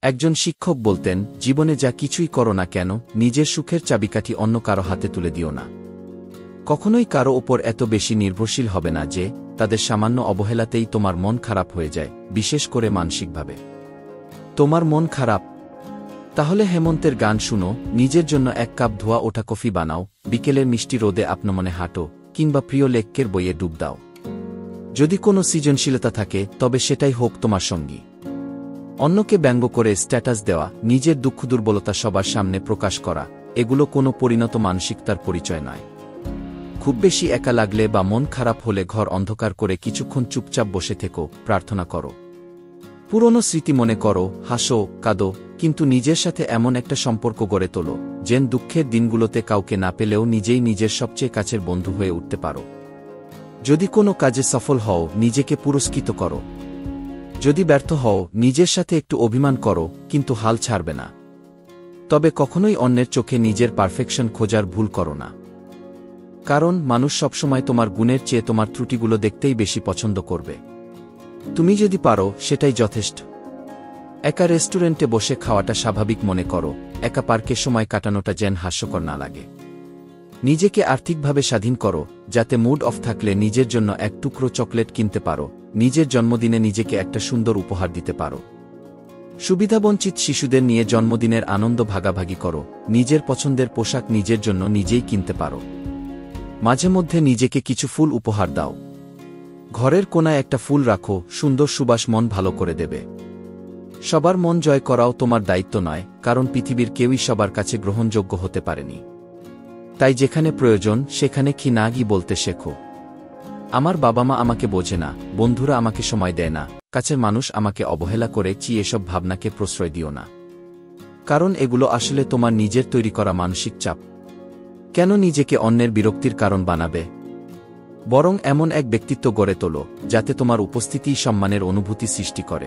একজন শিক্ষক বলতেন, জীবনে যা কিছুই করো না কেন, নিজের সুখের চাবিকাঠি অন্য কারো হাতে তুলে দিও না। কখনোই কারো ওপর এত বেশি নির্ভরশীল হবে না যে তাদের সামান্য অবহেলাতেই তোমার মন খারাপ হয়ে যায়, বিশেষ করে মানসিকভাবে। তোমার মন খারাপ? তাহলে হেমন্তের গান শুনো, নিজের জন্য এক কাপ ধোয়া ওঠা কফি বানাও, বিকেলের মিষ্টি রোদে আপনমনে হাঁটো, কিংবা প্রিয় লেখকের বইয়ে ডুব দাও। যদি কোনো সৃজনশীলতা থাকে তবে সেটাই হোক তোমার সঙ্গী। অন্যকে ব্যঙ্গ করে স্ট্যাটাস দেওয়া, নিজের দুঃখ দুর্বলতা সবার সামনে প্রকাশ করা, এগুলো কোনো পরিণত মানসিকতার পরিচয় নয়। খুব বেশি একা লাগলে বা মন খারাপ হলে ঘর অন্ধকার করে কিছুক্ষণ চুপচাপ বসে থেকো, প্রার্থনা করো। পুরনো স্মৃতি মনে করো, হাসো, কাঁদো, কিন্তু নিজের সাথে এমন একটা সম্পর্ক গড়ে তোলো যেন দুঃখের দিনগুলোতে কাউকে না পেলেও নিজেই নিজের সবচেয়ে কাছের বন্ধু হয়ে উঠতে পারো। যদি কোনো কাজে সফল হও, নিজেকে পুরস্কৃত করো। যদি ব্যর্থ হও, নিজের সাথে একটু অভিমান করো, কিন্তু হাল ছাড়বে না। তবে কখনোই অন্যের চোখে নিজের পারফেকশন খোঁজার ভুল করো না। কারণ মানুষ সবসময় তোমার গুণের চেয়ে তোমার ত্রুটিগুলো দেখতেই বেশি পছন্দ করবে। তুমি যদি পারো, সেটাই যথেষ্ট। একা রেস্টুরেন্টে বসে খাওয়াটা স্বাভাবিক মনে করো, একা পার্কে সময় কাটানোটা যেন হাস্যকর না লাগে। নিজেকে আর্থিকভাবে স্বাধীন করো, যাতে মুড অফ থাকলে নিজের জন্য এক টুকরো চকলেট কিনতে পারো, নিজের জন্মদিনে নিজেকে একটা সুন্দর উপহার দিতে পারো। সুবিধাবঞ্চিত শিশুদের নিয়ে জন্মদিনের আনন্দ ভাগাভাগি করো, নিজের পছন্দের পোশাক নিজের জন্য নিজেই কিনতে পারো। মাঝে মধ্যে নিজেকে কিছু ফুল উপহার দাও। ঘরের কোনায় একটা ফুল রাখো, সুন্দর সুবাস মন ভালো করে দেবে। সবার মন জয় করাও তোমার দায়িত্ব নয়, কারণ পৃথিবীর কেউই সবার কাছে গ্রহণযোগ্য হতে পারেনি। তাই যেখানে প্রয়োজন সেখানে কি না গি বলতে শেখো। আমার বাবা মা আমাকে বোঝে না, বন্ধুরা আমাকে সময় দেয় না, কাছের মানুষ আমাকে অবহেলা করে, এসব ভাবনাকে প্রশ্রয় দিও না। কারণ এগুলো আসলে তোমার নিজের তৈরি করা মানসিক চাপ। কেন নিজেকে অন্যের বিরক্তির কারণ বানাবে? বরং এমন এক ব্যক্তিত্ব গড়ে তোলো যাতে তোমার উপস্থিতিই সম্মানের অনুভূতি সৃষ্টি করে।